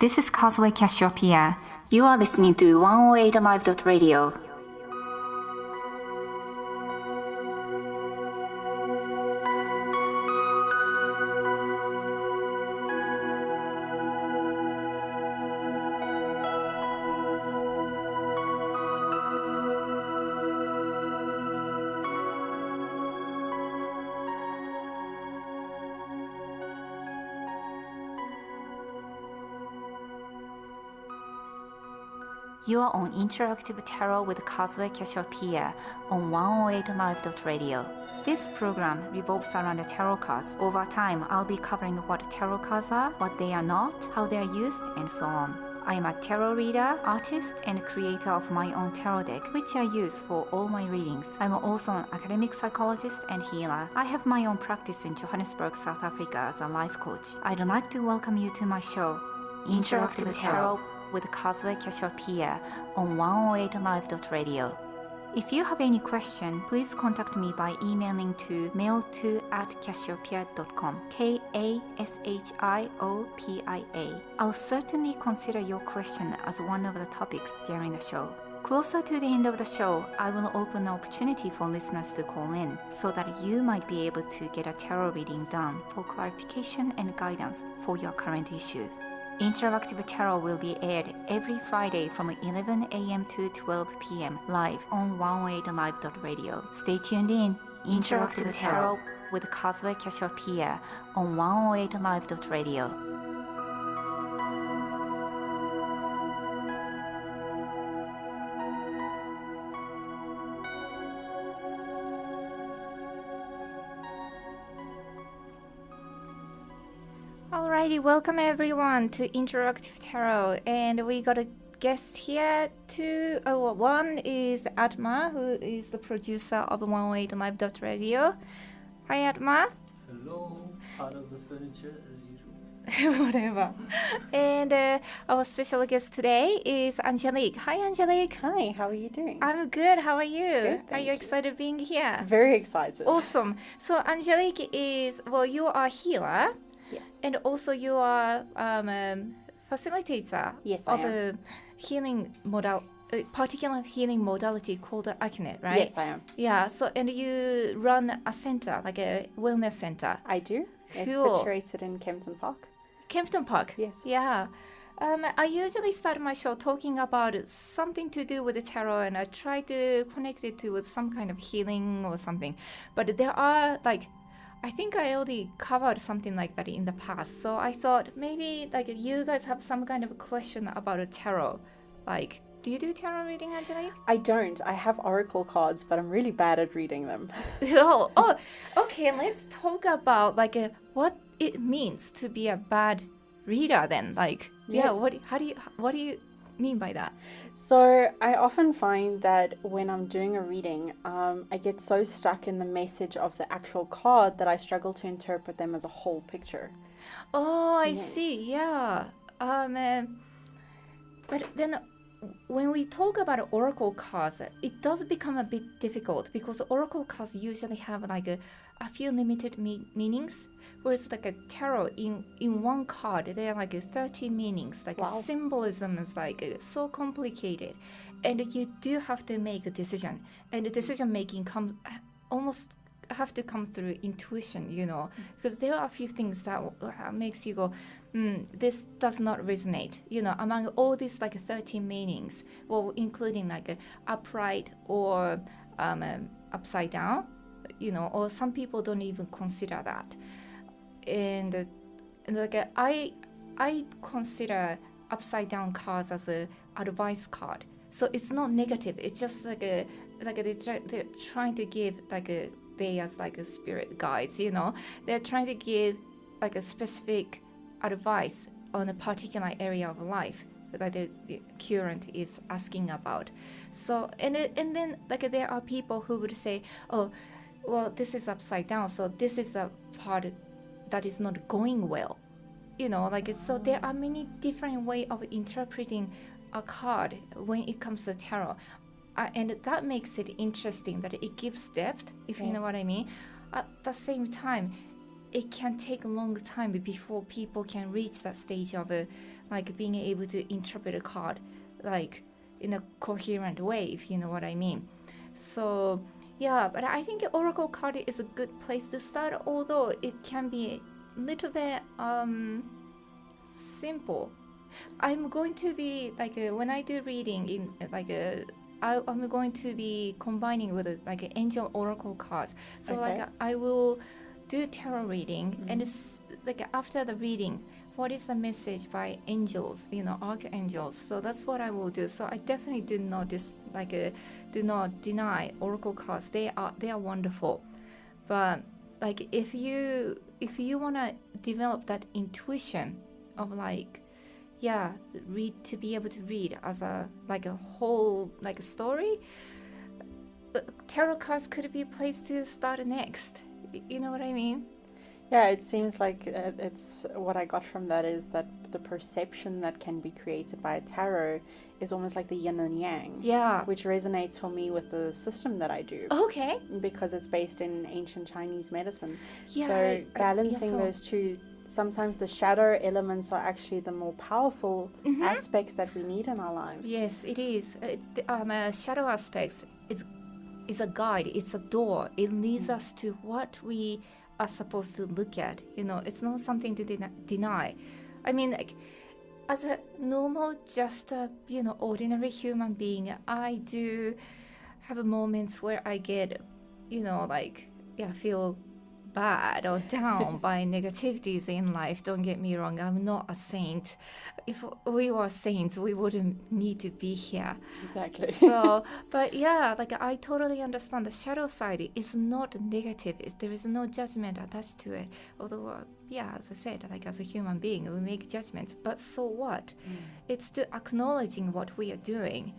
This is Kazway Cassiopeia. You are listening to 108live.radio. You are on Interactive Tarot with Kazway Cassiopeia on 108live.radio. This program revolves around the tarot cards. Over time, I'll be covering what tarot cards are, what they are not, how they are used, and so on. I am a tarot reader, artist, and creator of my own tarot deck, which I use for all my readings. I'm also an academic psychologist and healer. I have my own practice in Johannesburg, South Africa as a life coach. I'd like to welcome you to my show, Interactive Tarot with Kazway Cassiopeia on 108live.radio. If you have any question, please contact me by emailing to mail2@cassiopeia.com, KASHIOPIA. I'll certainly consider your question as one of the topics during the show. Closer to the end of the show, I will open an opportunity for listeners to call in so that you might be able to get a tarot reading done for clarification and guidance for your current issue. Interactive Tarot will be aired every Friday from 11 a.m. to 12 p.m. live on 108live.radio. Stay tuned in. Interactive Tarot with Kazway Cassiopeia on 108live.radio. Alrighty, welcome everyone to Interactive Tarot, and we got a guest here too. One is Atma, who is the producer of 108live.radio. Hi Atma. Hello, part of the furniture as usual. Whatever. And our special guest today is Angelique. Hi Angelique. Hi, how are you doing? I'm good. How are you? Good, are you you. excited being here? Very excited. Awesome. So Angelique is, you are a healer. Yes. And also you are facilitator Yes, of I am. a healing particular healing modality called Accunect, right? Yes, I am. Yeah, so and you run a center, like a wellness center. I do. It's Cool. situated in Kempton Park. Kempton Park. Yes. Yeah. I usually start my show talking about something to do with the tarot, and I try to connect it to with some kind of healing or something. But there are I think I already covered something like that in the past. So I thought maybe you guys have some kind of question about a tarot. Do you do tarot reading, Angelique? I don't. I have oracle cards, but I'm really bad at reading them. oh, okay. Let's talk about what it means to be a bad reader. Then, Yes. what do you mean by that? So I often find that when I'm doing a reading, I get so stuck in the message of the actual card that I struggle to interpret them as a whole picture. Oh, I Yes. see. Yeah. But then when we talk about oracle cards, it does become a bit difficult because oracle cards usually have a few limited meanings, whereas a tarot in one card there are 30 meanings. Wow. Symbolism is so complicated, and you do have to make a decision, and the decision making have to come through intuition, because there are a few things that makes you go, this does not resonate, among all these 30 meanings, including upright or upside down, or some people don't even consider that. And I consider upside down cards as a advice card. So it's not negative. It's just they're trying to give they as a spirit guides. They're trying to give a specific advice on a particular area of life that the current is asking about. So and then there are people who would say, oh, well, this is upside down, so this is a part that is not going well. So there are many different ways of interpreting a card when it comes to tarot. And that makes it interesting, that it gives depth, if you know what I mean. At the same time, it can take a long time before people can reach that stage of like being able to interpret a card like in a coherent way, if you know what I mean. So yeah, but I think oracle card is a good place to start, although it can be a little bit simple. I'm going to be like when I do reading in like I'm going to be combining with like angel oracle cards. So Okay. like I will do tarot reading, and it's like after the reading, what is the message by angels, archangels. So that's what I will do. So I definitely do not do not deny oracle cards. They are wonderful, but like if you want to develop that intuition of like to be able to read as a whole like a story, tarot cards could be a place to start next. You know what I mean? Yeah, it seems like it's what I got from that is that the perception that can be created by a tarot is almost like the yin and yang. Yeah. Which resonates for me with the system that I do. Okay. Because it's based in Ancient Chinese Medicine. Yeah, So balancing so those two, sometimes the shadow elements are actually the more powerful aspects that we need in our lives. Yes, it is. It's the shadow aspects. It's a guide. It's a door. It leads us to what we are supposed to look at. It's not something to deny. I mean, like, as a normal, just a ordinary human being, I do have moments where I get, feel bad or down by negativities in life. Don't get me wrong, I'm not a saint. If we were saints, we wouldn't need to be here. Exactly. So, but yeah, like I totally understand the shadow side is not negative. There is no judgment attached to it. Although, as I said, like as a human being, we make judgments. But so what? It's to acknowledging what we are doing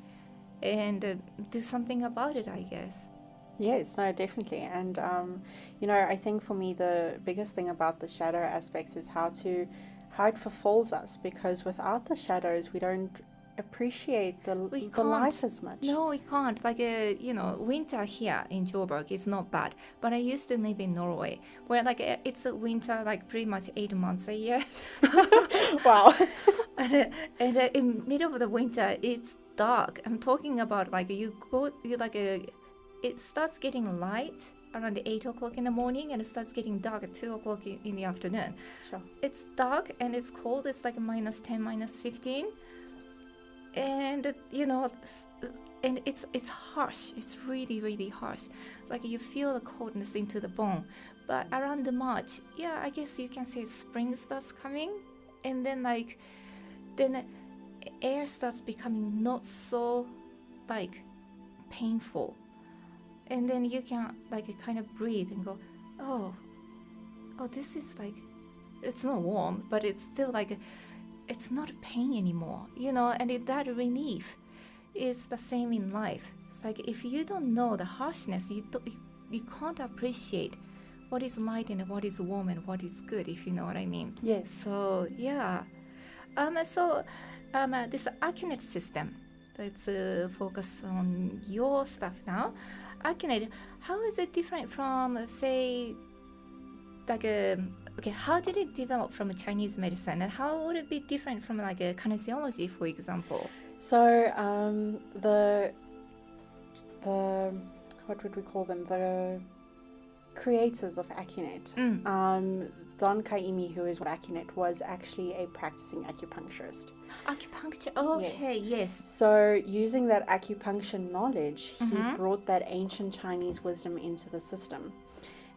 and do something about it, I guess. Yes, no, definitely. And, I think for me, the biggest thing about the shadow aspects is how it fulfills us, because without the shadows, we don't appreciate the light as much. No, we can't. Like, winter here in Joburg is not bad. But I used to live in Norway, where like it's a winter like pretty much 8 months a year. Wow. and in middle of the winter, it's dark. I'm talking about like it starts getting light around 8 o'clock in the morning, and it starts getting dark at 2 o'clock in the afternoon. Sure. It's dark and it's cold. It's like -10, -15. And, and it's harsh. It's really, really harsh. Like you feel the coldness into the bone. But around the March, I guess you can say spring starts coming. And then air starts becoming not so painful. And then you can kind of breathe and go, oh, this is it's not warm, but it's still it's not pain anymore, and that relief is the same in life. It's like if you don't know the harshness, you can't appreciate what is light and what is warm and what is good, if you know what I mean. Yes. So, this Accunect system, let's focus on your stuff now. Accunect, how is it different from, say, how did it develop from a Chinese medicine, and how would it be different from a kinesiology, for example? So the what would we call them? The creators of Accunect, Don Kaimi, who is Accunect, was actually a practicing acupuncturist. Acupuncture, okay, yes. So using that acupuncture knowledge, he brought that ancient Chinese wisdom into the system.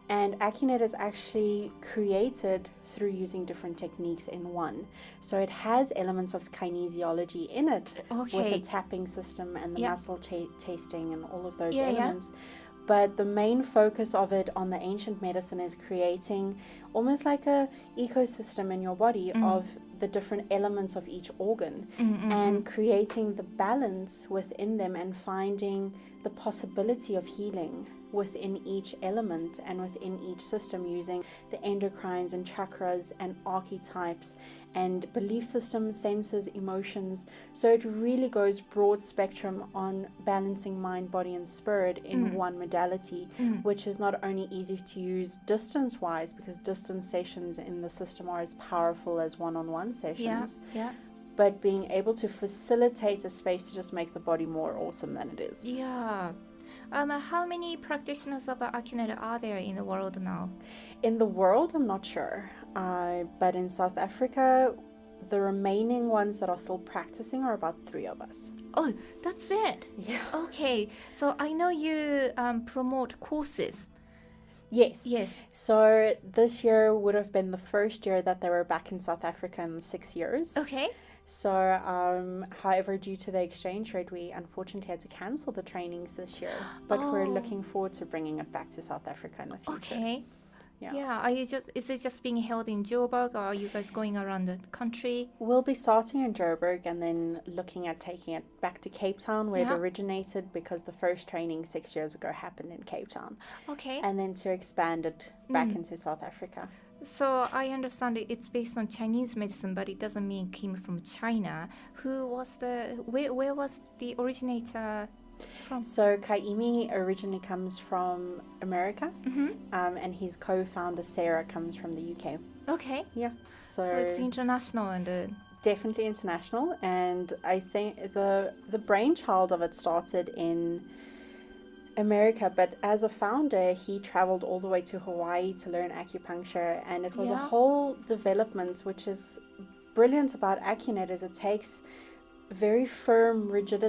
And Accunect is actually created through using different techniques in one. So it has elements of kinesiology in it, with the tapping system and the muscle tasting and all of those elements. But the main focus of it on the ancient medicine is creating almost like a ecosystem in your body of the different elements of each organ, and creating the balance within them and finding the possibility of healing within each element and within each system, using the endocrines and chakras and archetypes and belief systems, senses, emotions. So it really goes broad spectrum on balancing mind, body and spirit in one modality, which is not only easy to use distance wise, because distance sessions in the system are as powerful as one-on-one sessions, but being able to facilitate a space to just make the body more awesome than it is. Yeah. How many practitioners of Accunect are there in the world now? In the world, I'm not sure, but in South Africa, the remaining ones that are still practicing are about 3 of us. Oh, that's it. Yeah. Okay. So I know you promote courses. Yes. Yes. So this year would have been the first year that they were back in South Africa in 6 years. Okay. So, however, due to the exchange rate, we unfortunately had to cancel the trainings this year. But we're looking forward to bringing it back to South Africa in the future. Okay. Yeah. Are you is it just being held in Joburg, or are you guys going around the country? We'll be starting in Joburg and then looking at taking it back to Cape Town where Yeah. it originated, because the first training 6 years ago happened in Cape Town. Okay. And then to expand it back into South Africa. So I understand it's based on Chinese medicine, but it doesn't mean it came from China. Where was the originator from? So Kaimi originally comes from America, Mm-hmm. and his co-founder Sarah comes from the UK. Okay. Yeah, So it's international and definitely international, and I think the brainchild of it started in America, but as a founder he traveled all the way to Hawaii to learn acupuncture, and it was a whole development. Which is brilliant about Accunect is it takes very firm, rigid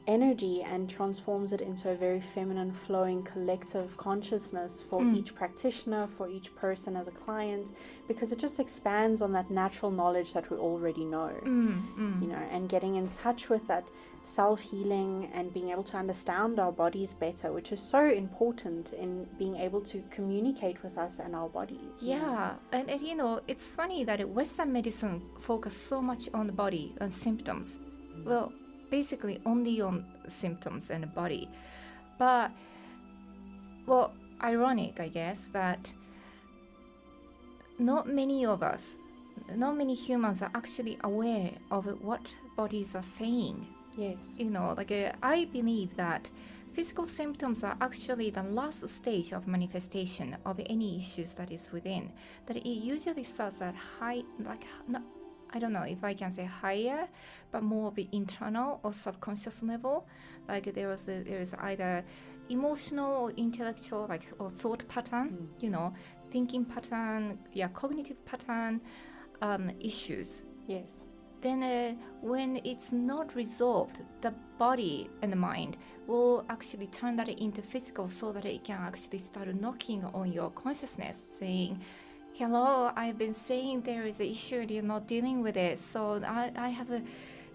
energy and transforms it into a very feminine, flowing, collective consciousness for each practitioner, for each person as a client, because it just expands on that natural knowledge that we already know. You know, and getting in touch with that self-healing and being able to understand our bodies better, which is so important in being able to communicate with us and our bodies. you know. yeah, and you know, it's funny that Western medicine focus so much on the body and symptoms. Well, basically only on symptoms and the body. But, well, ironic, I guess, that not many humans are actually aware of what bodies are saying. Yes. You know, I believe that physical symptoms are actually the last stage of manifestation of any issues that is within. That it usually starts at high, I don't know if I can say higher, but more of the internal or subconscious level. Like there is either emotional or intellectual, or thought pattern, you know, thinking pattern, cognitive pattern, issues. Yes. Then when it's not resolved, the body and the mind will actually turn that into physical, so that it can actually start knocking on your consciousness, saying, hello, I've been saying there is an issue and you're not dealing with it. So I have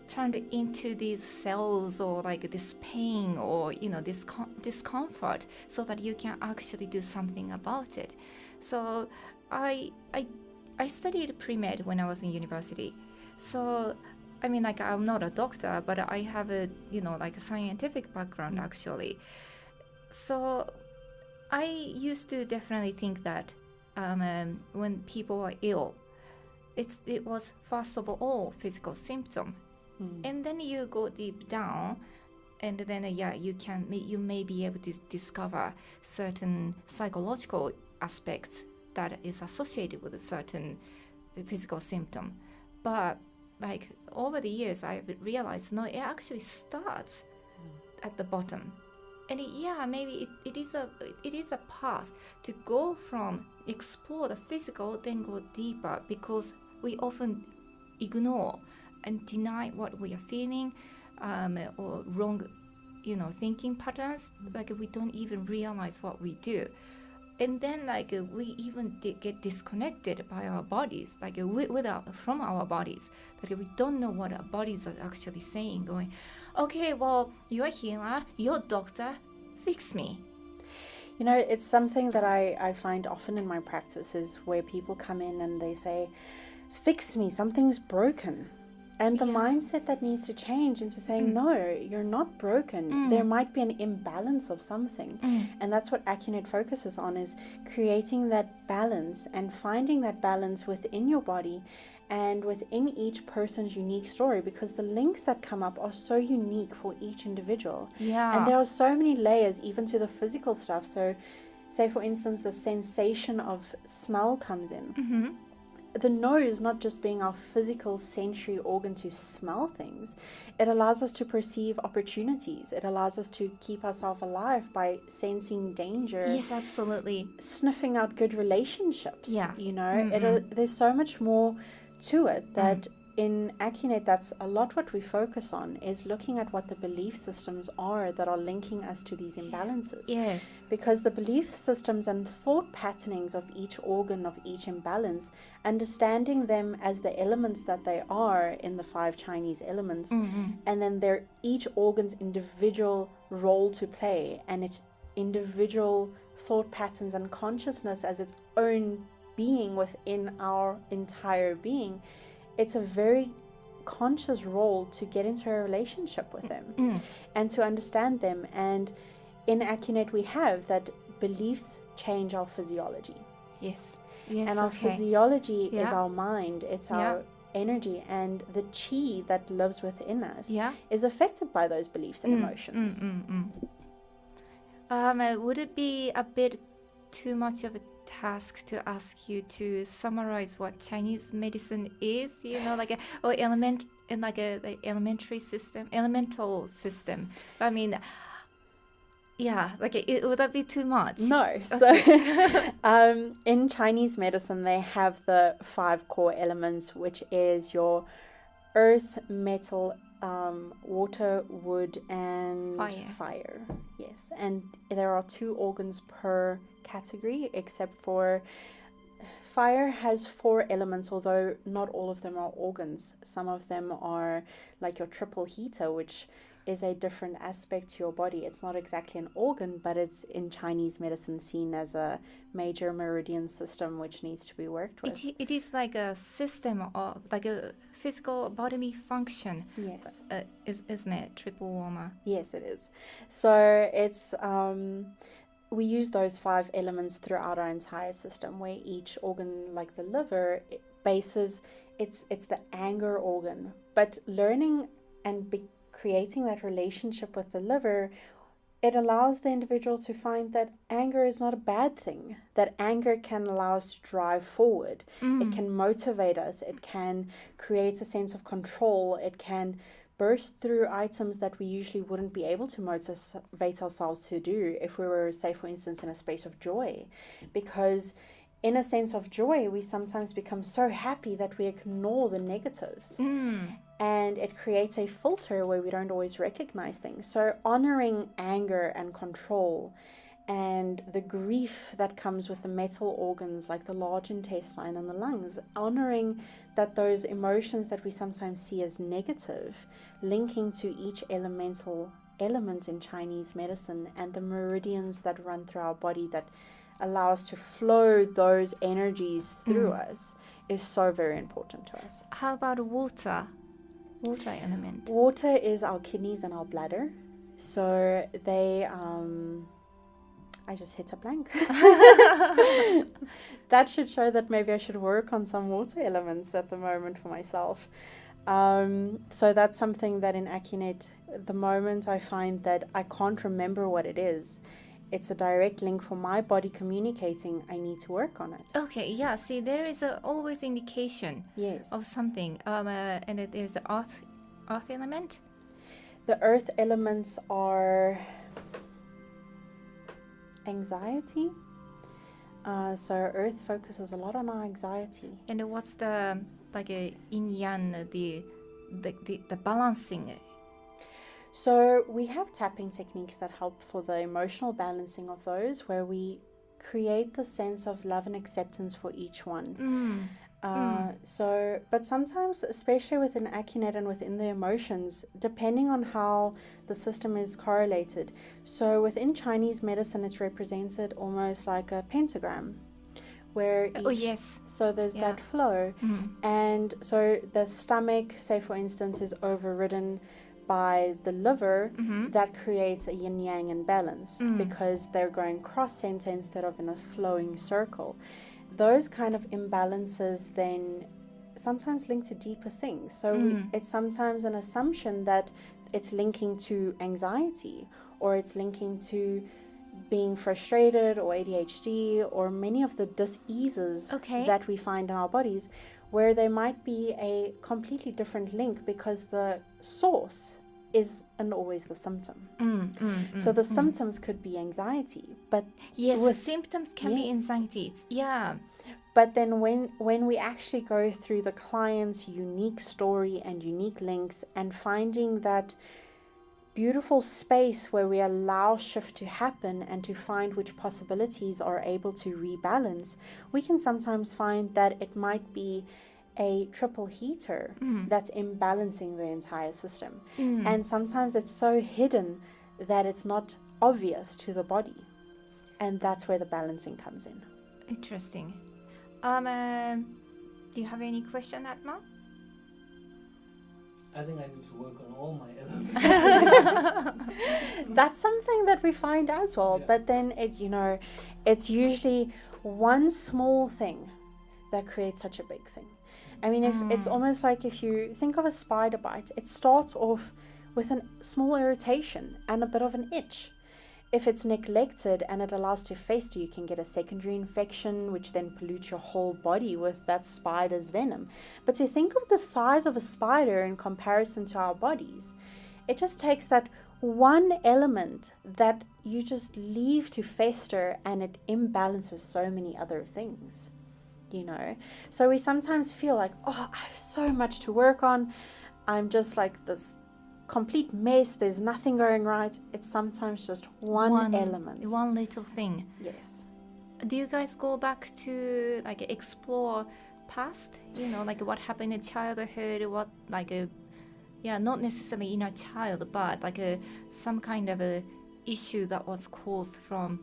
turned into these cells, or this pain, or this discomfort, so that you can actually do something about it. So I studied pre-med when I was in university. So I mean, I'm not a doctor, but I have a a scientific background actually. So I used to definitely think that when people are ill, it was first of all physical symptom, and then you go deep down, and then you may be able to discover certain psychological aspects that is associated with a certain physical symptom. But over the years, I've realized no, it actually starts at the bottom. And maybe it is a path to go from explore the physical, then go deeper, because we often ignore and deny what we are feeling, or wrong, thinking patterns. We don't even realize what we do, and then we even get disconnected by our bodies, from our bodies. We don't know what our bodies are actually saying, going, okay, well, you're a healer, you're a doctor, fix me. It's something that I find often in my practice, is where people come in and they say, fix me, something's broken. And the mindset that needs to change into saying, no, you're not broken. There might be an imbalance of something. And that's what Accunect focuses on, is creating that balance and finding that balance within your body and within each person's unique story, because the links that come up are so unique for each individual. Yeah. And there are so many layers even to the physical stuff. So say, for instance, the sensation of smell comes in. the nose not just being our physical sensory organ to smell things, it allows us to perceive opportunities. It allows us to keep ourselves alive by sensing danger. Yes, absolutely. Sniffing out good relationships. Yeah. You know, there's so much more to it that in Accunect, that's a lot what we focus on, is looking at what the belief systems are that are linking us to these imbalances. Yes. Because the belief systems and thought patternings of each organ, of each imbalance, understanding them as the elements that they are in the 5 Chinese elements, and then their each organ's individual role to play and its individual thought patterns and consciousness as its own being within our entire being. It's a very conscious role to get into a relationship with them and to understand them. And in Accunect, we have that beliefs change our physiology. Yes. Yes. And our physiology is our mind, it's our energy, and the chi that lives within us is affected by those beliefs and emotions. Would it be a bit too much of a task to ask you to summarize what Chinese medicine is, you know, like the elemental system? I mean, would that be too much? No. Okay. So in Chinese medicine, they have the 5 core elements, which is your earth, metal, water, wood, and fire. Yes. And there are 2 organs per category, except for fire has 4 elements, although not all of them are organs. Some of them are like your triple heater, which is a different aspect to your body. It's not exactly an organ, but it's in Chinese medicine seen as a major meridian system which needs to be worked with. It is like a system of like a physical bodily function. Yes. Isn't it? Triple warmer. Yes, it is. So it's we use those 5 elements throughout our entire system, where each organ, like the liver, it's the anger organ. But learning and creating that relationship with the liver, it allows the individual to find that anger is not a bad thing, that anger can allow us to drive forward. It can motivate us. It can create a sense of control. It can burst through items that we usually wouldn't be able to motivate ourselves to do if we were, say, for instance, in a space of joy. Because in a sense of joy, we sometimes become so happy that we ignore the negatives. And it creates a filter where we don't always recognize things. So honoring anger and control and the grief that comes with the metal organs like the large intestine and the lungs, honoring that those emotions that we sometimes see as negative, linking to each elemental element in Chinese medicine and the meridians that run through our body that allow us to flow those energies through us, is so very important to us. How about water? Water element. Water is our kidneys and our bladder. So they I just hit a blank. That should show that maybe I should work on some water elements at the moment for myself. So that's something that in Accunect, the moment I find that I can't remember what it is, it's a direct link for my body communicating, I need to work on it. Okay, yeah, see, there is always indication of something. And there's the earth element. The earth elements are anxiety. So earth focuses a lot on our anxiety. And what's the like a yin yang, the balancing? So we have tapping techniques that help for the emotional balancing of those, where we create the sense of love and acceptance for each one. So, but sometimes, especially within Accunect and within the emotions, depending on how the system is correlated. So within Chinese medicine, it's represented almost like a pentagram, where so there's that flow. And so the stomach, say for instance, is overridden by the liver, that creates a yin yang imbalance because they're going cross center instead of in a flowing circle. Those kind of imbalances then sometimes link to deeper things. So it's sometimes an assumption that it's linking to anxiety, or it's linking to being frustrated or ADHD or many of the diseases that we find in our bodies, where there might be a completely different link because the source isn't always the symptom. So the symptoms could be anxiety, but the symptoms can be anxieties. But then when we actually go through the client's unique story and unique links and finding that beautiful space where we allow shift to happen and to find which possibilities are able to rebalance, we can sometimes find that it might be a triple heater that's imbalancing the entire system. And sometimes it's so hidden that it's not obvious to the body. And that's where the balancing comes in. Interesting. Do you have any question, Atma? I think I need to work on all my elements. That's something that we find as well. But then it's usually one small thing that creates such a big thing. I mean, if it's almost like if you think of a spider bite, it starts off with a small irritation and a bit of an itch. If it's neglected and it allows to fester, you can get a secondary infection, which then pollutes your whole body with that spider's venom. But to think of the size of a spider in comparison to our bodies, it just takes that one element that you just leave to fester and it imbalances so many other things, So we sometimes feel like, oh, I have so much to work on. I'm just like this complete mess, there's nothing going right. It's sometimes just one element, one little thing. Yes. Do you guys go back to explore past, what happened in childhood, what not necessarily in a child, but some kind of a issue that was caused from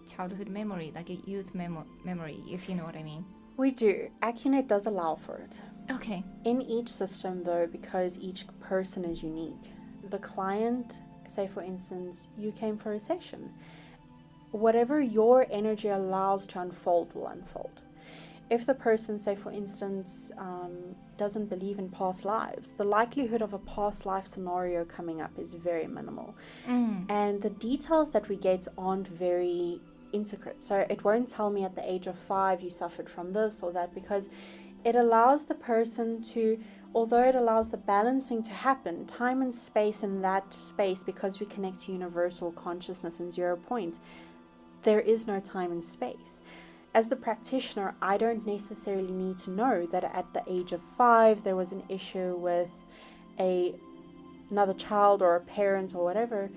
childhood memory, a youth memory, if you know what I mean? We do. Accunect does allow for it. Okay. In each system, though, because each person is unique, the client, say for instance, you came for a session, whatever your energy allows to unfold will unfold. If the person, say for instance, doesn't believe in past lives, the likelihood of a past life scenario coming up is very minimal. And the details that we get aren't very intricate. So it won't tell me at the age of 5 you suffered from this or that, because it allows the person to, although it allows the balancing to happen, time and space in that space, because we connect to universal consciousness and 0 point, there is no time and space. As the practitioner, I don't necessarily need to know that at the age of 5 there was an issue with another child or a parent or whatever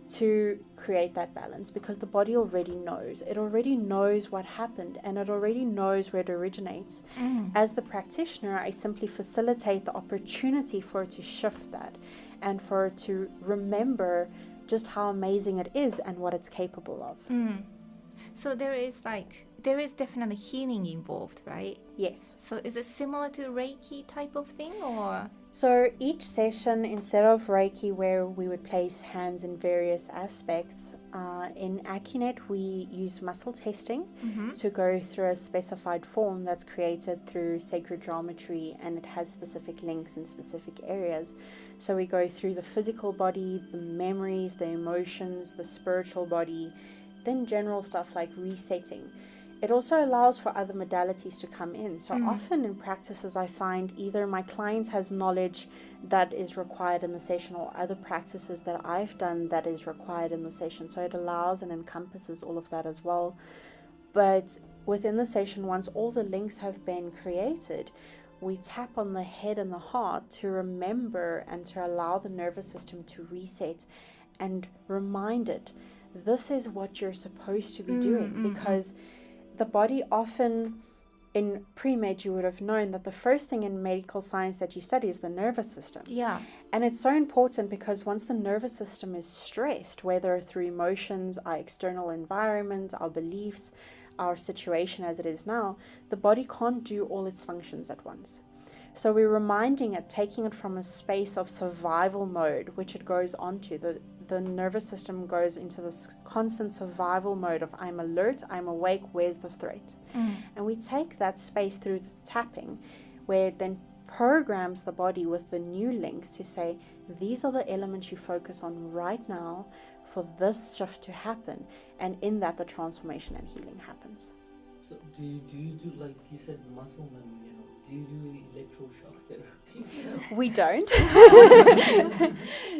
to create that balance, because the body already knows. It already knows what happened and it already knows where it originates. As the practitioner, I simply facilitate the opportunity for it to shift that and for it to remember just how amazing it is and what it's capable of. So there is definitely healing involved, right? Yes. So is it similar to Reiki type of thing, or? So each session, instead of Reiki where we would place hands in various aspects, in Accunect we use muscle testing to go through a specified form that's created through sacred geometry, and it has specific links in specific areas. So we go through the physical body, the memories, the emotions, the spiritual body, then general stuff like resetting. It also allows for other modalities to come in. So often in practices, I find either my client has knowledge that is required in the session or other practices that I've done that is required in the session. So it allows and encompasses all of that as well. But within the session, once all the links have been created, we tap on the head and the heart to remember and to allow the nervous system to reset and remind it, this is what you're supposed to be doing. Because the body often, in pre-med, you would have known that the first thing in medical science that you study is the nervous system. Yeah. And it's so important because once the nervous system is stressed, whether through emotions, our external environment, our beliefs, our situation as it is now, the body can't do all its functions at once. So we're reminding it, taking it from a space of survival mode, which it goes onto. The nervous system goes into this constant survival mode of I'm alert, I'm awake, where's the threat? And we take that space through the tapping, where it then programs the body with the new links to say, these are the elements you focus on right now for this shift to happen. And in that, the transformation and healing happens. So do you do, like you said, muscle memory, do you do electroshock therapy? We don't.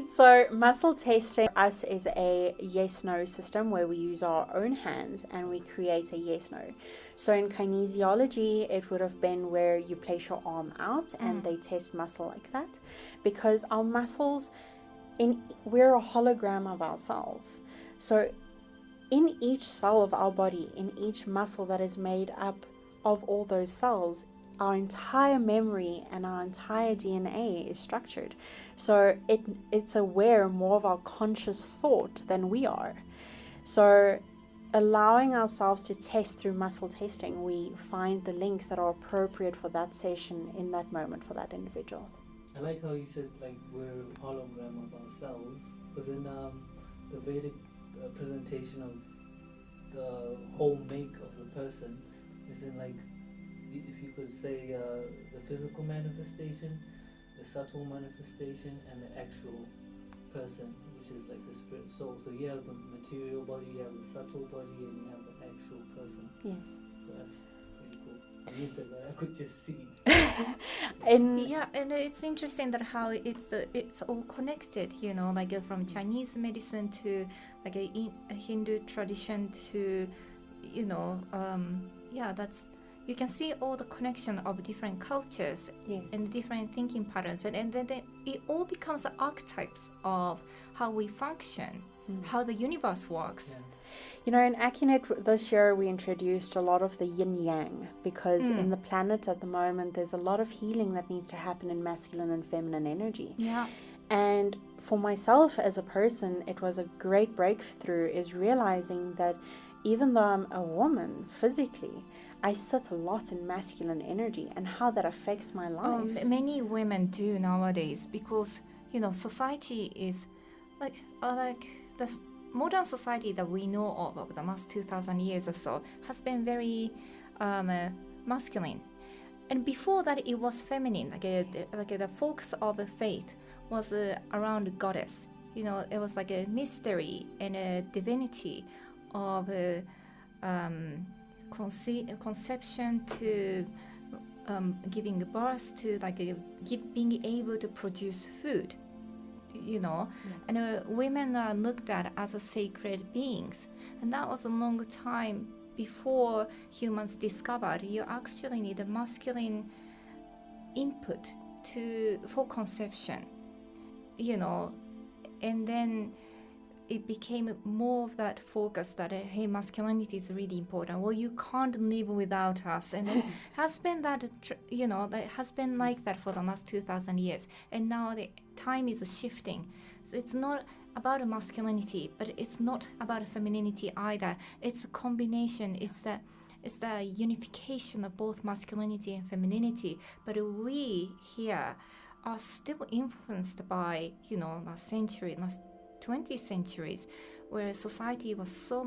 So muscle testing for us is a yes-no system where we use our own hands and we create a yes-no. So in kinesiology, it would have been where you place your arm out and they test muscle like that, because our muscles, we're a hologram of ourselves. So in each cell of our body, in each muscle that is made up of all those cells, our entire memory and our entire DNA is structured. So it's aware more of our conscious thought than we are. So allowing ourselves to test through muscle testing, we find the links that are appropriate for that session in that moment for that individual. I like how you said, like, we're a hologram of ourselves, because in the Vedic presentation of the whole make of the person is in, like, if you could say, the physical manifestation, the subtle manifestation, and the actual person, which is like the spirit soul. So you have the material body, you have the subtle body, and you have the actual person. Yes. So that's pretty cool. When you said that, I could just see. And it's interesting that how it's all connected, like from Chinese medicine to like a Hindu tradition to, that's. You can see all the connection of different cultures and different thinking patterns, and then it all becomes archetypes of how we function, how the universe works. Yeah. In Accunect this year we introduced a lot of the yin-yang, because in the planet at the moment there's a lot of healing that needs to happen in masculine and feminine energy. Yeah. And for myself as a person, it was a great breakthrough, is realizing that even though I'm a woman physically, I sit a lot in masculine energy and how that affects my life. Many women do nowadays, because society is like the modern society that we know of over the last 2,000 years or so has been very masculine, and before that it was feminine. Like the focus of faith was around goddess. It was like a mystery and a divinity of conception to giving birth to being able to produce food, Yes. and women are looked at as a sacred beings, and that was a long time before humans discovered you actually need a masculine input for conception, and then it became more of that focus that, hey, masculinity is really important. Well, you can't live without us. And it has been that, that has been like that for the last 2,000 years. And now the time is shifting. So it's not about masculinity, but it's not about femininity either. It's a combination. It's the unification of both masculinity and femininity. But we here are still influenced by, last 20 centuries, where society was so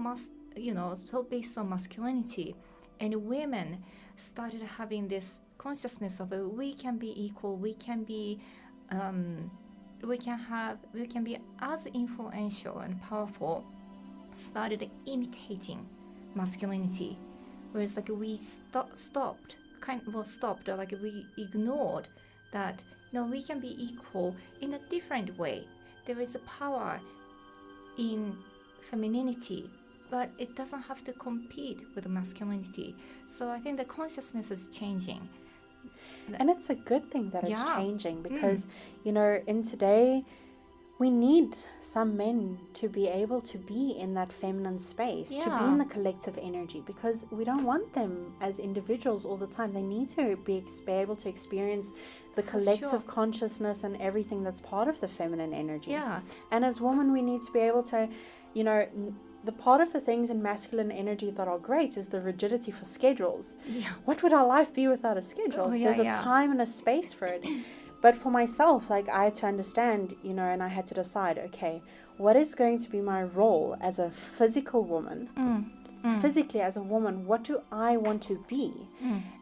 based on masculinity, and women started having this consciousness of we can be equal, we can be as influential and powerful, started imitating masculinity, whereas we stopped, or we ignored that. No, we can be equal in a different way. There is a power in femininity, but it doesn't have to compete with masculinity. So I think the consciousness is changing. And it's a good thing that it's changing, because, in today, we need some men to be able to be in that feminine space, to be in the collective energy, because we don't want them as individuals all the time. They need to be able to experience the collective consciousness and everything that's part of the feminine energy. Yeah. And as women, we need to be able to, the part of the things in masculine energy that are great is the rigidity for schedules. Yeah. What would our life be without a schedule? There's a time and a space for it. But for myself, I had to understand, and I had to decide, okay, what is going to be my role as a physical woman physically as a woman, what do I want to be?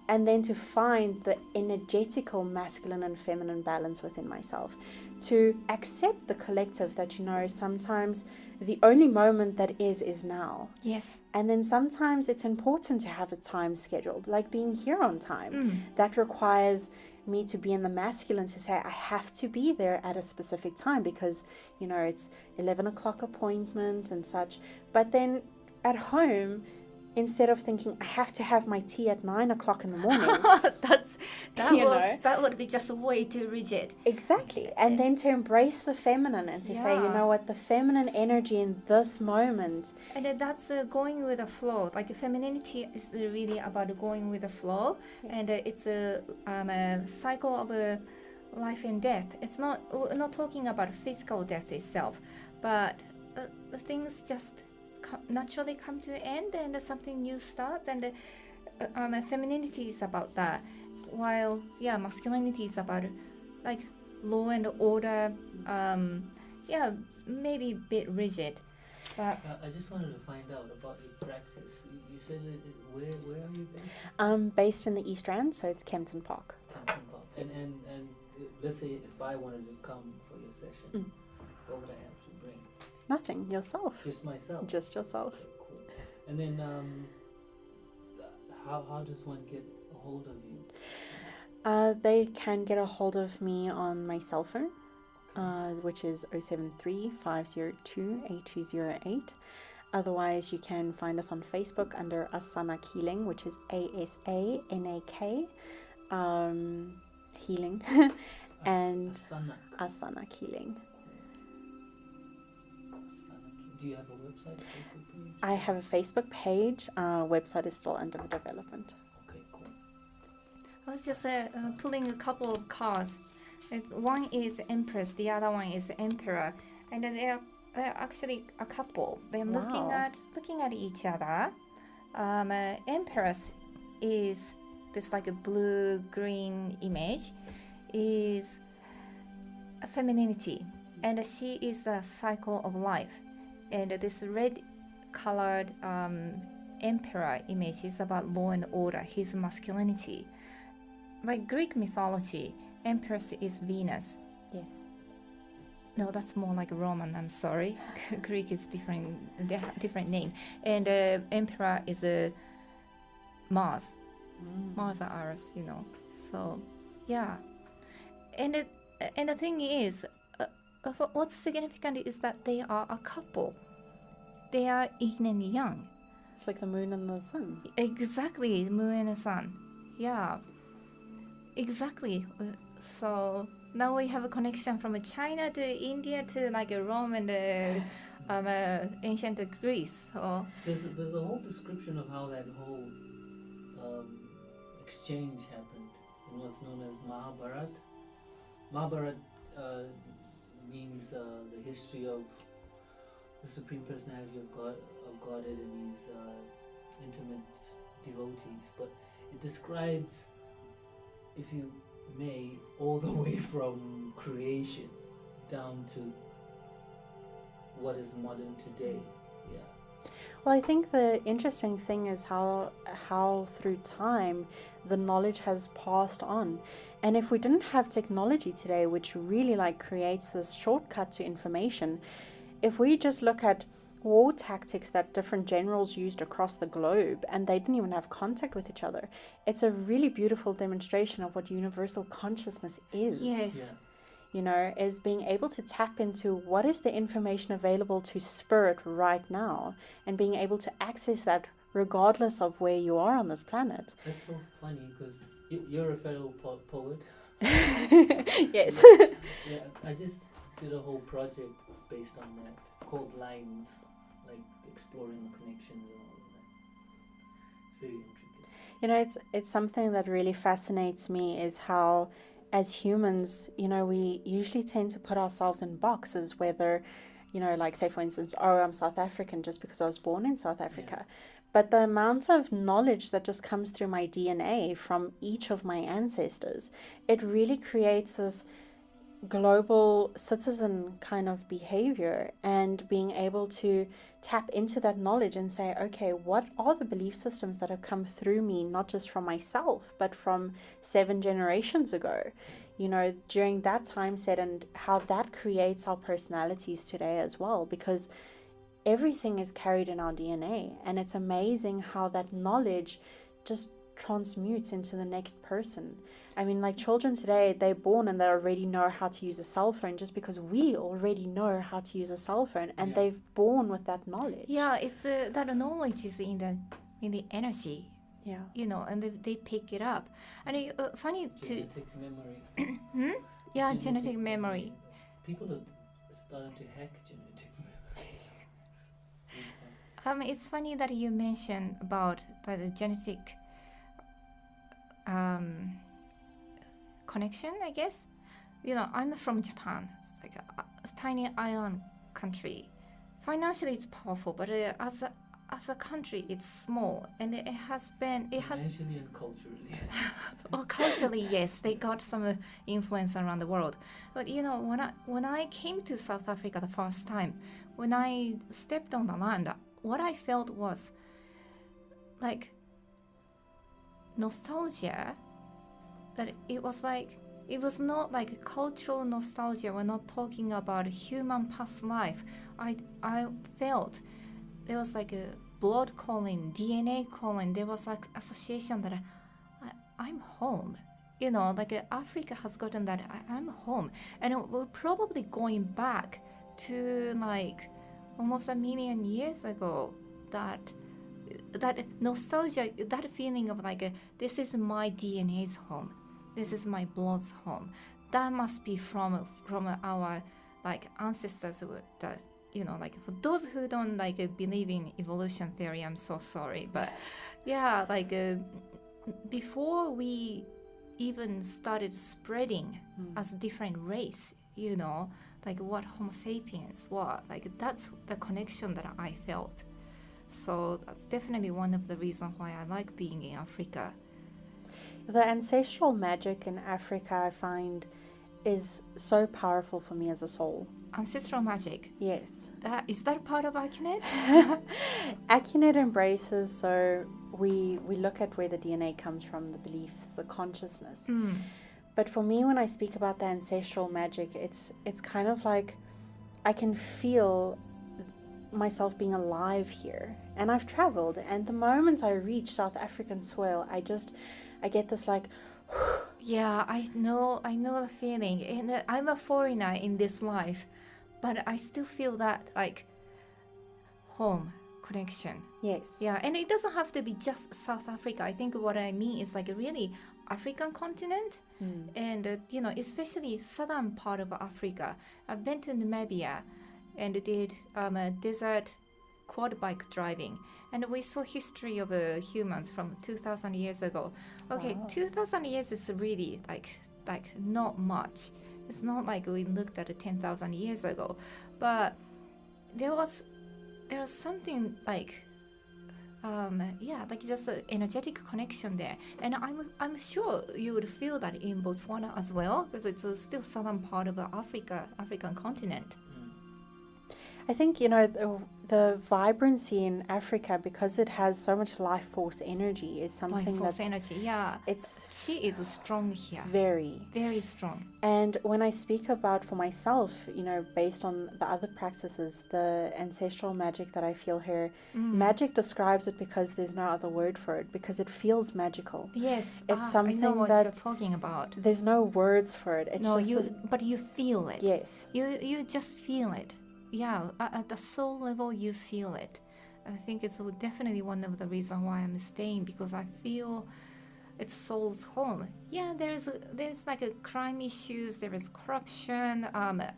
And then to find the energetical masculine and feminine balance within myself, to accept the collective that, you know, sometimes the only moment that is now. Yes. And then sometimes it's important to have a time schedule, like being here on time. That requires me to be in the masculine, to say I have to be there at a specific time because, you know, it's 11 o'clock appointment and such. But then at home, instead of thinking I have to have my tea at 9 o'clock in the morning, that would be just way too rigid. Exactly. And then to embrace the feminine and to say, you know what, the feminine energy in this moment. And that's going with the flow. Like femininity is really about going with the flow. Yes. And it's a cycle of life and death. It's not, we're not talking about physical death itself, but the things just naturally come to an end and something new starts. And femininity is about that. While masculinity is about like law and order, maybe a bit rigid. But I just wanted to find out about your practice. You said where are you based? Based in the East Rand, so it's Kempton Park. Kempton Park. And let's say if I wanted to come for your session, what would I have to bring? Nothing. Yourself. Just myself. Just yourself. Okay, cool. And then how does one get a hold of you? They can get a hold of me on my cell phone, which is 073 502 8208. Otherwise, you can find us on Facebook under Asana Healing, which is ASANAK Healing, and Asana Healing. Do you have a website, a Facebook page? I have a Facebook page. Website is still under development. Okay, cool. I was just pulling a couple of cards. One is Empress, the other one is Emperor, and they're actually a couple. They're looking at each other. Empress is this like a blue-green image, is a femininity, and she is the cycle of life. And this red-colored emperor image is about law and order, his masculinity. By Greek mythology, Empress is Venus. Yes. No, that's more like Roman, I'm sorry. Greek is different name. And Emperor is Mars. Mars are ours, you know. So, yeah. And the thing is, what's significant is that they are a couple. They are yin and yang. It's like the moon and the sun. Exactly, the moon and the sun. Yeah, exactly. So now we have a connection from China to India to like Rome and ancient Greece. So there's a whole description of how that whole exchange happened in what's known as Mahabharat. Mahabharat means the history of the Supreme Personality of Godhead and his intimate devotees, but it describes, if you may, all the way from creation down to what is modern today. Yeah. Well, I think the interesting thing is how through time the knowledge has passed on. And if we didn't have technology today, which really like creates this shortcut to information, if we just look at war tactics that different generals used across the globe and they didn't even have contact with each other, it's a really beautiful demonstration of what universal consciousness is. Yes. Yeah. You know, is being able to tap into what is the information available to spirit right now and being able to access that regardless of where you are on this planet. That's so funny because you're a fellow poet. Yes. Yeah, I just did a whole project based on that. It's called Lines, like exploring the connections and all of that. It's very intricate. You know, it's something that really fascinates me is how, as humans, you know, we usually tend to put ourselves in boxes, whether, you know, like say for instance, oh, I'm South African just because I was born in South Africa. Yeah. But the amount of knowledge that just comes through my DNA from each of my ancestors, it really creates this global citizen kind of behavior, and being able to tap into that knowledge and say, okay, what are the belief systems that have come through me, not just from myself, but from 7 generations ago, you know, during that time set, and how that creates our personalities today as well, because everything is carried in our DNA. And it's amazing how that knowledge just transmutes into the next person. I mean, like children today, they're born and they already know how to use a cell phone, just because we already know how to use a cell phone, and they've born with that knowledge. Yeah, it's that knowledge is in the energy. Yeah. You know, and they pick it up. And funny Genetic memory. Yeah, genetic memory. People are starting to hack genetic memory. It's funny that you mentioned about the genetic connection, I guess. You know, I'm from Japan. It's like a tiny island country. Financially, it's powerful, but as a country, it's small, and it has. Financially and culturally. Well, culturally, yes, they got some influence around the world. But you know, when I came to South Africa the first time, when I stepped on the land, what I felt was like nostalgia. That it was not like a cultural nostalgia. We're not talking about human past life. I felt there was like a blood calling, DNA calling. There was like association that I'm home. You know, like Africa has gotten that I'm home, and we're probably going back to like almost 1 million years ago. That nostalgia, that feeling of like this is my DNA's home, this is my blood's home. That must be from our like ancestors that, you know, like for those who don't like believe in evolution theory, I'm so sorry, but yeah, like before we even started spreading as a different race, you know, like what Homo sapiens were, like that's the connection that I felt. So that's definitely one of the reasons why I like being in Africa. The ancestral magic in Africa, I find, is so powerful for me as a soul. Ancestral magic? Yes. Is that part of Accunect? Accunect embraces, so we look at where the DNA comes from, the beliefs, the consciousness. But for me, when I speak about the ancestral magic, it's kind of like I can feel myself being alive here, and I've traveled, and the moment I reach South African soil, I get this like yeah, I know the feeling, and I'm a foreigner in this life, but I still feel that like home connection. Yes. Yeah, and it doesn't have to be just South Africa. I think what I mean is like a really African continent, and you know, especially southern part of Africa. I've been to Namibia and did a desert quad bike driving, and we saw history of humans from 2,000 years ago. Okay, wow. 2,000 years is really like not much. It's not like we looked at it 10,000 years ago, but there was something like like just an energetic connection there, and I'm sure you would feel that in Botswana as well, because it's still southern part of African continent. I think, you know, the vibrancy in Africa, because it has so much life force energy, is something energy, yeah. She is strong here. Very. Very strong. And when I speak about for myself, you know, based on the other practices, the ancestral magic that I feel here, magic describes it because there's no other word for it, because it feels magical. Yes. It's something I know what that you're talking about. There's no words for it. It's but you feel it. Yes. You just feel it. Yeah, at the soul level, you feel it. I think it's definitely one of the reasons why I'm staying, because I feel it's soul's home. Yeah, there's like a crime issues, there is corruption,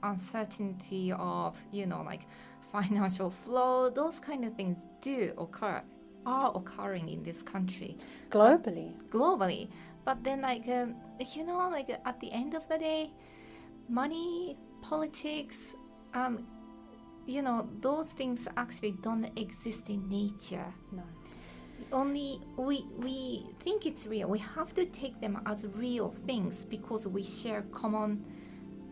uncertainty of, you know, like financial flow. Those kind of things are occurring in this country. Globally. But then, like, you know, like at the end of the day, money, politics, you know, those things actually don't exist in nature. No. Only we think it's real. We have to take them as real things because we share common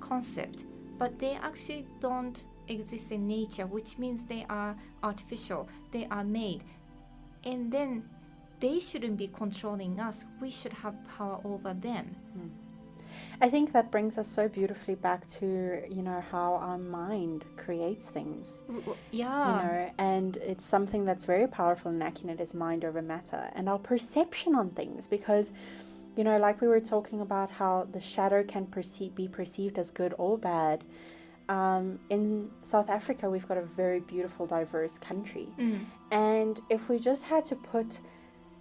concept, but they actually don't exist in nature, which means they are artificial, they are made. And then they shouldn't be controlling us. We should have power over them. I think that brings us so beautifully back to, how our mind creates things. Yeah. And it's something that's very powerful in Accunect is mind over matter and our perception on things, because, like we were talking about how the shadow can be perceived as good or bad. In South Africa, we've got a very beautiful, diverse country. And if we just had to put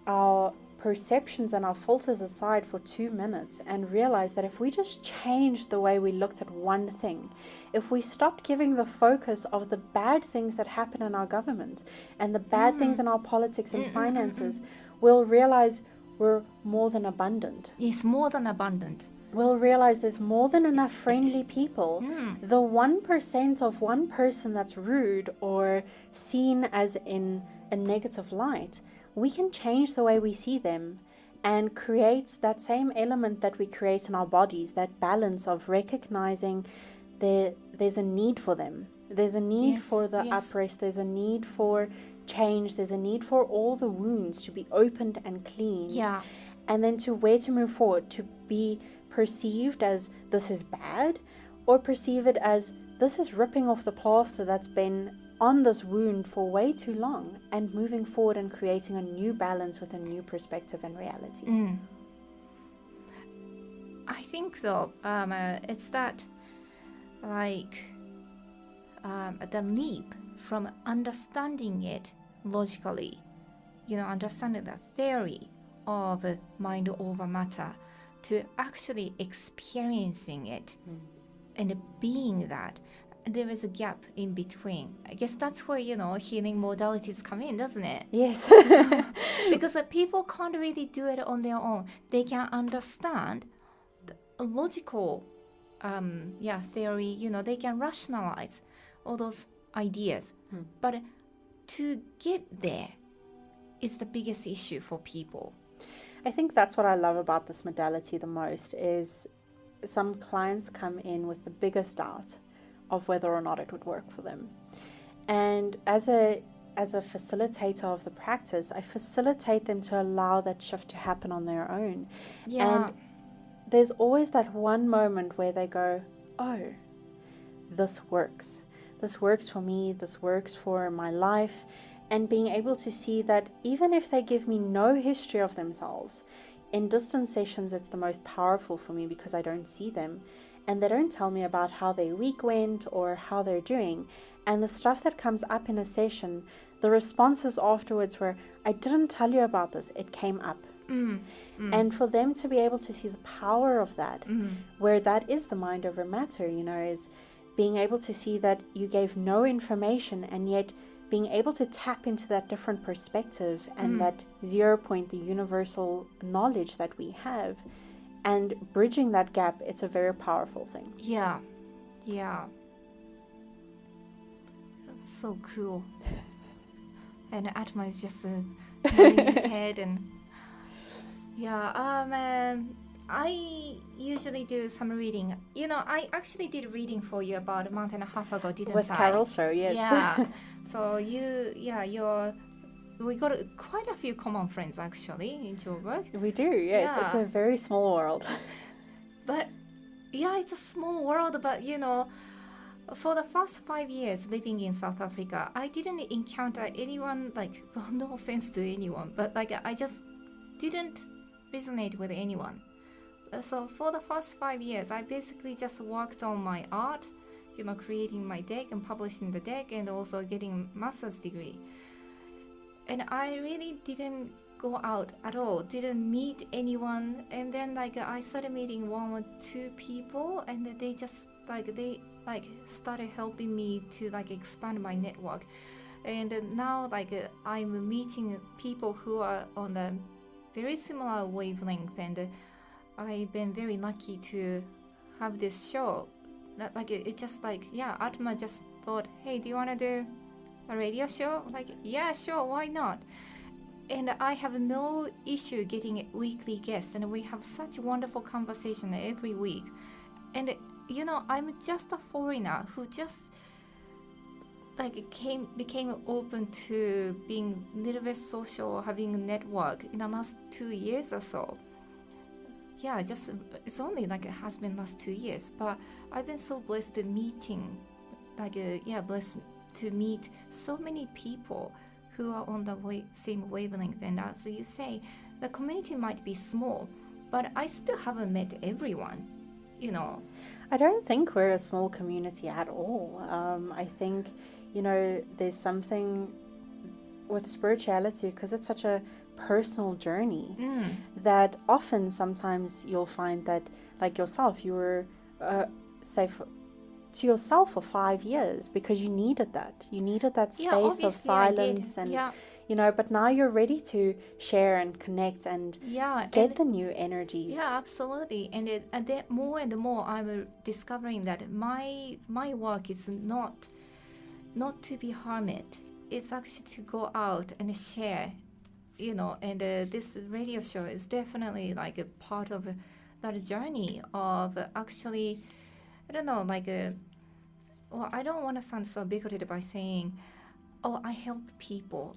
our perceptions and our filters aside for 2 minutes and realize that if we just changed the way we looked at one thing, if we stopped giving the focus of the bad things that happen in our government and the bad things in our politics and finances, we'll realize we're more than abundant. Yes, more than abundant. We'll realize there's more than enough friendly people. The 1% of one person that's rude or seen as in a negative light, we can change the way we see them and create that same element that we create in our bodies, that balance of recognizing there's a need for them. There's a need for the uprest. There's a need for change. There's a need for all the wounds to be opened and cleaned. Yeah. And then to where to move forward, to be perceived as this is bad, or perceive it as this is ripping off the plaster that's been on this wound for way too long, and moving forward and creating a new balance with a new perspective and reality. I think so. It's that the leap from understanding it logically, understanding the theory of mind over matter, to actually experiencing it and being that. There is a gap in between. I guess that's where, healing modalities come in, doesn't it? Yes. Because people can't really do it on their own. They can understand the logical theory, they can rationalize all those ideas. But to get there is the biggest issue for people. I think that's what I love about this modality the most, is some clients come in with the biggest doubt of whether or not it would work for them. And as a facilitator of the practice, I facilitate them to allow that shift to happen on their own. Yeah. And there's always that one moment where they go, oh, this works. This works for me. This works for my life. And being able to see that even if they give me no history of themselves, in distance sessions, it's the most powerful for me because I don't see them. And they don't tell me about how their week went or how they're doing. And the stuff that comes up in a session, the responses afterwards were, I didn't tell you about this, it came up. And for them to be able to see the power of that, where that is the mind over matter, is being able to see that you gave no information and yet being able to tap into that different perspective and that 0 point, the universal knowledge that we have, and bridging that gap, it's a very powerful thing. Yeah. That's so cool. And Atma is just nodding his head and I usually do some reading. I actually did reading for you about a month and a half ago, didn't I? With Carol's show, yes. Yeah. So we got quite a few common friends actually in Joburg. We do, yes. Yeah. It's a very small world. But it's a small world, but for the first 5 years living in South Africa, I didn't encounter anyone no offense to anyone, but I just didn't resonate with anyone. So for the first 5 years, I basically just worked on my art, creating my deck and publishing the deck and also getting master's degree. And I really didn't go out at all, didn't meet anyone. And then I started meeting 1 or 2 people, and they just started helping me to expand my network. And now I'm meeting people who are on the very similar wavelength, and I've been very lucky to have this show. Atma just thought, hey, do you want to do a radio show? Yeah, sure, why not? And I have no issue getting weekly guests, and we have such wonderful conversation every week. And I'm just a foreigner who just like became open to being a little bit social, having a network in the last 2 years or so. Yeah, just it's only like it has been last 2 years, but I've been so blessed to meeting, blessed to meet so many people who are on the same wavelength. And as you say, the community might be small, but I still haven't met everyone, I don't think we're a small community at all. I think, there's something with spirituality, because it's such a personal journey, that often sometimes you'll find that, like yourself, you were safe to yourself for 5 years because you needed that space of silence, and but now you're ready to share and connect and get the new energies. Yeah, absolutely. And then more and more I'm discovering that my work is not to be hermit. It's actually to go out and share, and this radio show is definitely like a part of that journey of actually, I don't know, I don't want to sound so bigoted by saying, oh, I help people,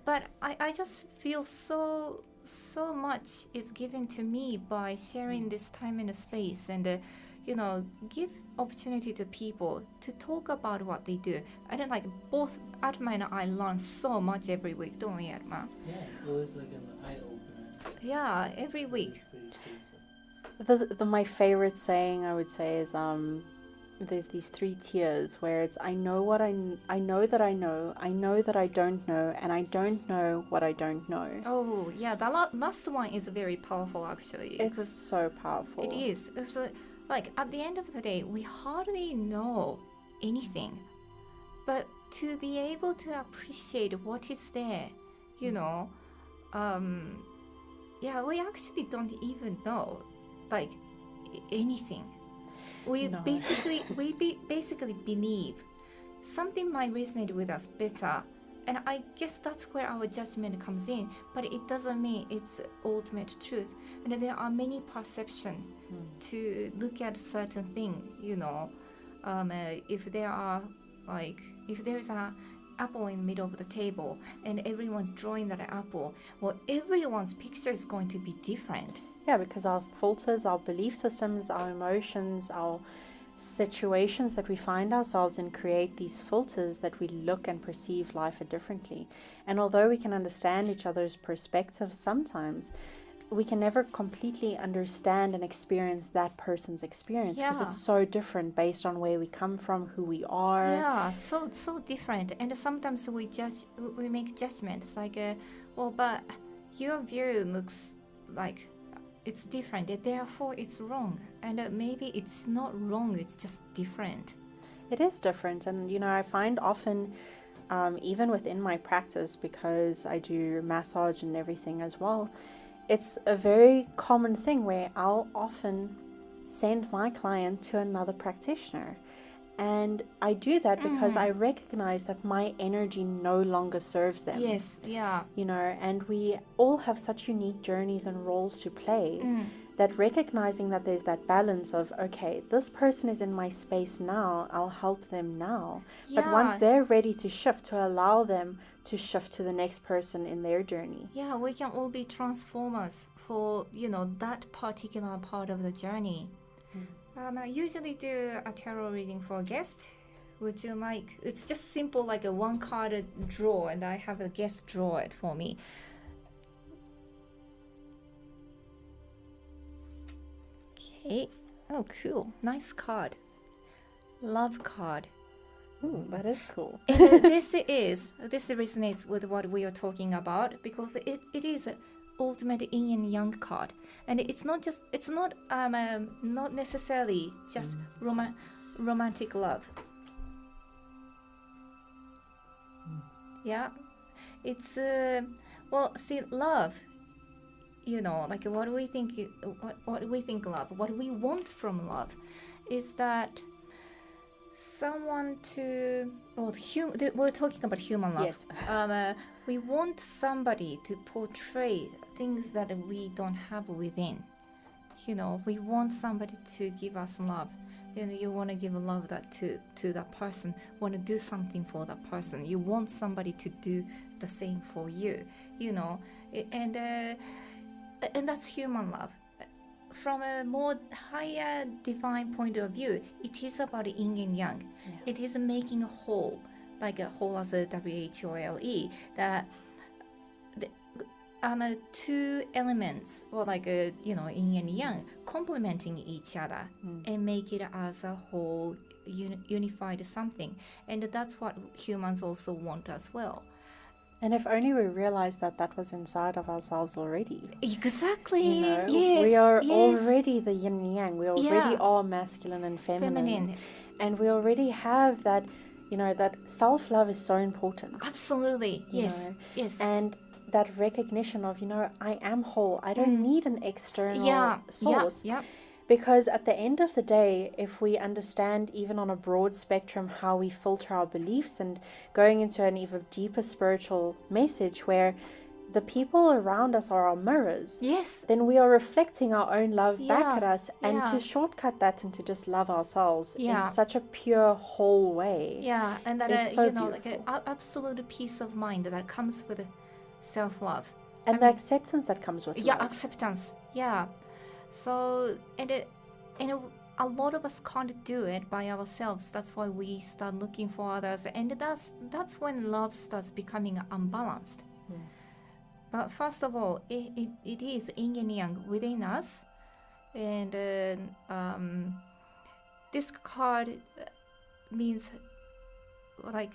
but I just feel so much is given to me by sharing this time and space, and give opportunity to people to talk about what they do. And then both Atma and I learn so much every week, don't we, Atma? Yeah, it's always like an eye-opener. Yeah, every week. My favorite saying, I would say, is there's these 3 tiers where it's I know that I know, I know that I don't know, and I don't know what I don't know. Oh yeah, the last one is very powerful actually. It's so powerful. It is. It's at the end of the day, we hardly know anything, but to be able to appreciate what is there, we actually don't even know anything. We basically believe something might resonate with us better, and I guess that's where our judgment comes in, but it doesn't mean it's ultimate truth. And there are many perceptions to look at certain thing, if there's an apple in the middle of the table and everyone's drawing that apple, well, everyone's picture is going to be different. Yeah, because our filters, our belief systems, our emotions, our situations that we find ourselves in create these filters that we look and perceive life differently. And although we can understand each other's perspectives sometimes, we can never completely understand and experience that person's experience, because it's so different based on where we come from, who we are. Yeah, so different. And sometimes we make judgments but your view looks like it's different, therefore it's wrong. And maybe it's not wrong, it's just different. It is different. And I find often, even within my practice, because I do massage and everything as well, it's a very common thing where I'll often send my client to another practitioner. And I do that because I recognize that my energy no longer serves them. Yes, yeah. And we all have such unique journeys and roles to play, that recognizing that there's that balance of, okay, this person is in my space now, I'll help them now. Yeah. But once they're ready to shift, to allow them to shift to the next person in their journey. Yeah, we can all be transformers for, that particular part of the journey. I usually do a tarot reading for a guest. Would you like? It's just simple, like a 1-card draw, and I have a guest draw it for me. Okay. Oh, cool. Nice card. Love card. Ooh, that is cool. And this resonates with what we are talking about, because it is ultimate yin and yang card, and it's not necessarily just romantic love. Yeah, it's love, what we think love, what we want from love is that someone to, we're talking about human love. Yes. We want somebody to portray things that we don't have within. We want somebody to give us love, and you want to give love that to that person, want to do something for that person. You want somebody to do the same for you, you know, and that's human love. From a more higher divine point of view, it is about yin and yang. Yeah. It is making a whole, like a whole as a WHOLE, that two elements, or like a, you know, yin and yang, complementing each other and make it as a whole unified something. And that's what humans also want as well. And if only we realized that that was inside of ourselves already. Exactly. You know, Yes. we are yes. already the yin and yang. We already Yeah. are masculine and feminine. Feminine. And we already have that, you know, that self-love is so important. Absolutely. You Yes. know, Yes. And that recognition of, you know, I am whole. I don't need an external yeah. source. Yeah. Because at the end of the day, if we understand even on a broad spectrum how we filter our beliefs, and going into an even deeper spiritual message where the people around us are our mirrors, Yes. then we are reflecting our own love back Yeah, at us, and yeah. to shortcut that and to just love ourselves Yeah. in such a pure, whole way. Yeah. And that, It's so you know, like beautiful. an absolute peace of mind that comes with self-love. And I the mean, acceptance that comes with yeah, love. acceptance. Yeah. So, and a lot of us can't do it by ourselves. That's why we start looking for others, and that's when love starts becoming unbalanced. But first of all, it is yin and yang within us, and this card means, like,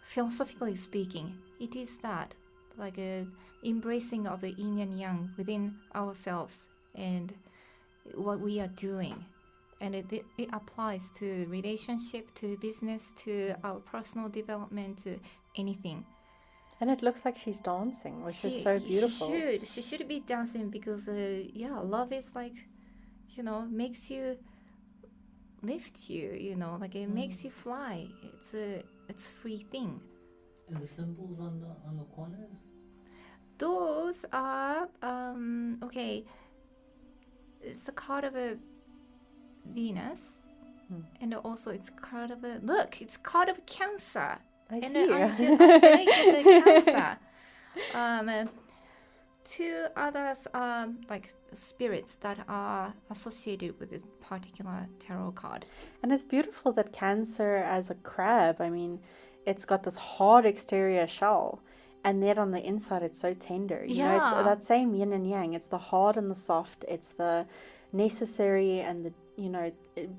philosophically speaking, it is that, like, a embracing of the yin and yang within ourselves and what we are doing. And it applies to relationship, to business, to our personal development, to anything. And it looks like she's dancing, which is so beautiful. She should be dancing, because love is like, you know, makes you lift you, you know, like it makes you fly. It's free thing. And the symbols on the corners? Those are okay. It's a card of a Venus, and also it's card of it's card of Cancer. I And see. Angelique is a Cancer. Two others are like spirits that are associated with this particular tarot card. And it's beautiful that Cancer as a crab, I mean, it's got this hard exterior shell, and then on the inside it's so tender. You know, it's Yeah. that same yin and yang. It's the hard and the soft. It's the necessary and the, you know,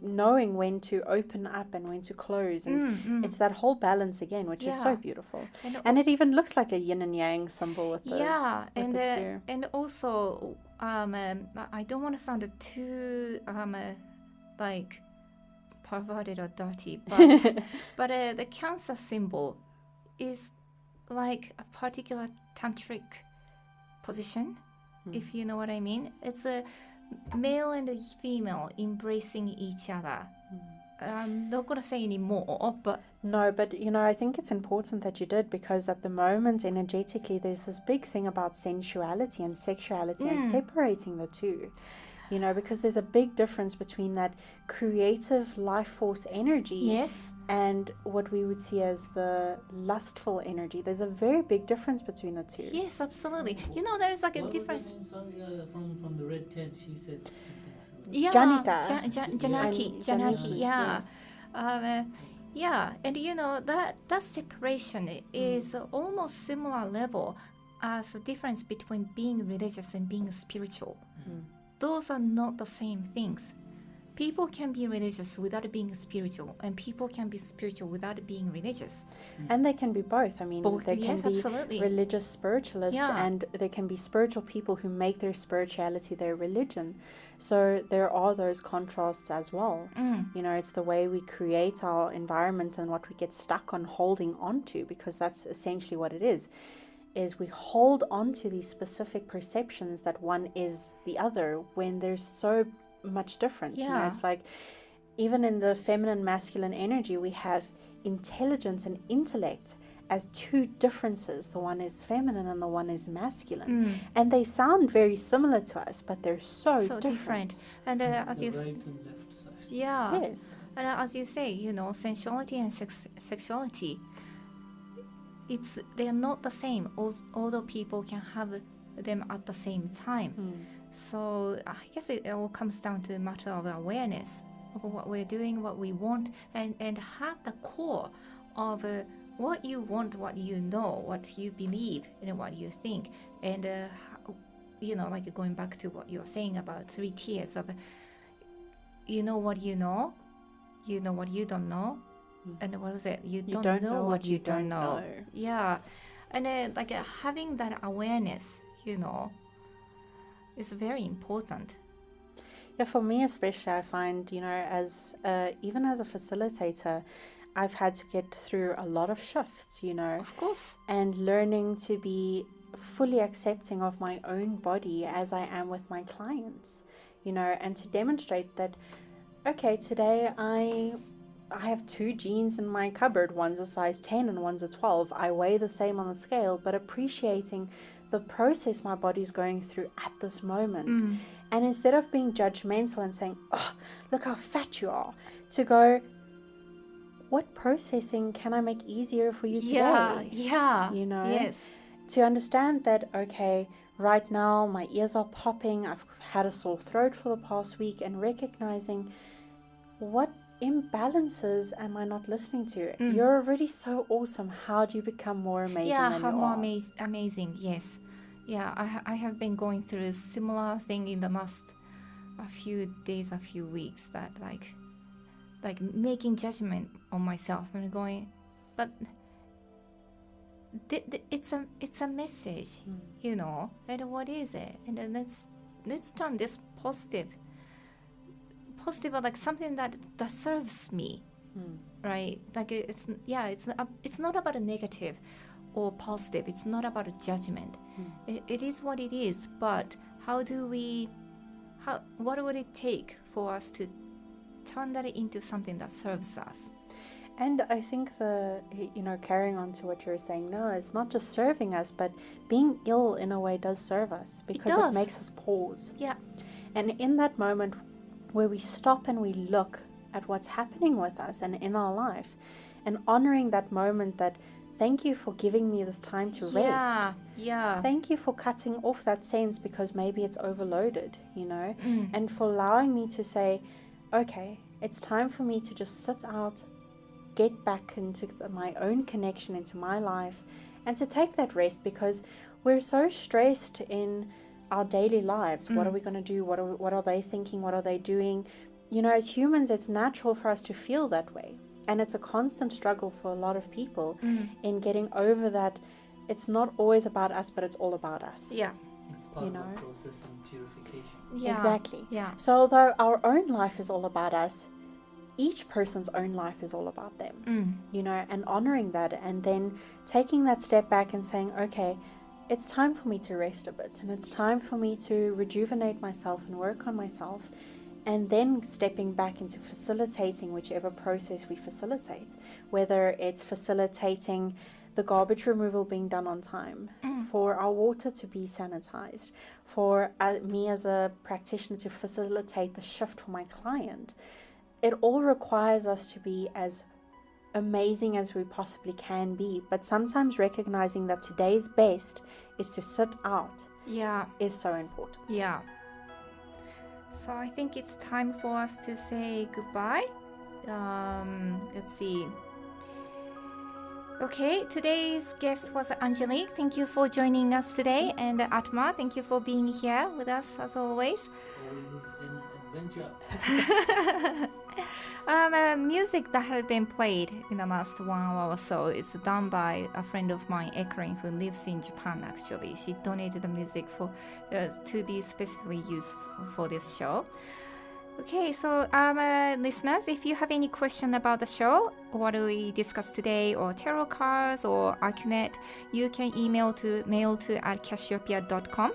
knowing when to open up and when to close. And it's that whole balance again, which is so Yeah. beautiful. And And it even looks like a yin and yang symbol with the yeah, with and the two. and also I don't want to sound too like perverted or dirty, but but the Cancer symbol is like a particular tantric position, if you know what I mean. It's a male and a female embracing each other. I'm not gonna say any more, but No, but you know, I think it's important that you did, because at the moment, energetically, there's this big thing about sensuality and sexuality and separating the two. You know, because there's a big difference between that creative life force energy yes, and what we would see as the lustful energy. There's a very big difference between the two. yes, absolutely. You know, there's like a What difference. was her name? Sorry, from the red tent, she said something similar. Yeah, Janika. Janaki, And Janaki, yeah. yes. Yeah, and you know that separation is almost similar level as the difference between being religious and being spiritual. Those are not the same things. People can be religious without being spiritual, and people can be spiritual without being religious. And they can be both. I mean, Both, there can yes, be absolutely. religious spiritualists, Yeah. and there can be spiritual people who make their spirituality their religion. So there are those contrasts as well. You know, it's the way we create our environment and what we get stuck on holding on to, because that's essentially what it is we hold on to these specific perceptions that one is the other when there's so much difference. You know, Yeah. it's like even in the feminine masculine energy, we have intelligence and intellect as two differences. The one is feminine and the one is masculine, and they sound very similar to us, but they're so different. And as The you right and left side. Yeah. Yes. And as you say, sensuality and sexuality, they are not the same, although people can have them at the same time. So I guess it all comes down to a matter of awareness of what we're doing, what we want, and have the core of what you want, what you know, what you believe, and what you think. And, like going back to what you're saying about 3 tiers of, you know what you know what you don't know, and what is it? You don't know what you don't know. Yeah. And having that awareness, is very important. Yeah, for me especially, I find, as even as a facilitator, I've had to get through a lot of shifts, Of course. and learning to be fully accepting of my own body as I am with my clients, and to demonstrate that, okay, today I have 2 jeans in my cupboard. One's a size 10 and one's a 12. I weigh the same on the scale, but appreciating the process my body's going through at this moment. And instead of being judgmental and saying, oh, look how fat you are, to go, what processing can I make easier for you today? Yeah. Yes. To understand that, okay, right now my ears are popping, I've had a sore throat for the past week, and recognizing what imbalances am I not listening to? You're already so awesome. How do you become more amazing than you are? Amazing, yes. Yeah, I have been going through a similar thing in the last a few days, a few weeks, that like making judgment on myself and going, but it's a message, and what is it? And then let's turn this positive, like something that serves me, right? Like it's not about a negative or positive. It's not about a judgment. It is what it is. But what would it take for us to turn that into something that serves us? And I think carrying on to what you're saying now, it's not just serving us, but being ill in a way does serve us, because it makes us pause. Yeah. And in that moment where we stop and we look at what's happening with us and in our life, and honoring that moment, that thank you for giving me this time to rest. Yeah. Thank you for cutting off that sense, because maybe it's overloaded, and for allowing me to say, okay, it's time for me to just sit out, get back into my own connection into my life, and to take that rest, because we're so stressed in our daily lives. What are we going to do? What are they thinking? What are they doing? As humans, it's natural for us to feel that way. And it's a constant struggle for a lot of people in getting over that. It's not always about us, but it's all about us. Yeah. It's part of the process of purification. Yeah. Exactly. Yeah. So although our own life is all about us, each person's own life is all about them, and honoring that, and then taking that step back and saying, okay, it's time for me to rest a bit, and it's time for me to rejuvenate myself and work on myself, and then stepping back into facilitating whichever process we facilitate, whether it's facilitating the garbage removal being done on time, for our water to be sanitized, for me as a practitioner to facilitate the shift for my client. It all requires us to be as amazing as we possibly can be, but sometimes recognizing that today's best is to sit out is so important. Yeah. So I think it's time for us to say goodbye. Let's see. Okay, today's guest was Angelique. Thank you for joining us today. And Atma, thank you for being here with us as always. Always an adventure. Music that had been played in the last 1 hour or so is done by a friend of mine, Accunect, who lives in Japan. Actually, she donated the music for to be specifically used for this show. Okay, so listeners, if you have any question about the show, what we discussed today, or tarot cards, or Accunect, you can email to mail@cassiopeia.com.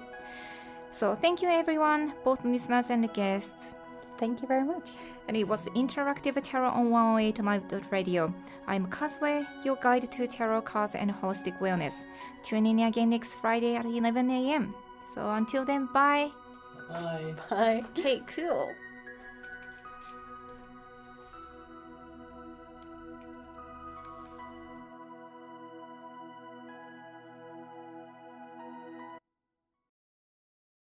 So thank you everyone, both listeners and the guests. Thank you very much. And it was Interactive Tarot on 108 Live.radio. I'm Kazway, your guide to tarot cards and holistic wellness. Tune in again next Friday at 11 a.m. So until then, bye. Bye. Bye. Okay, cool.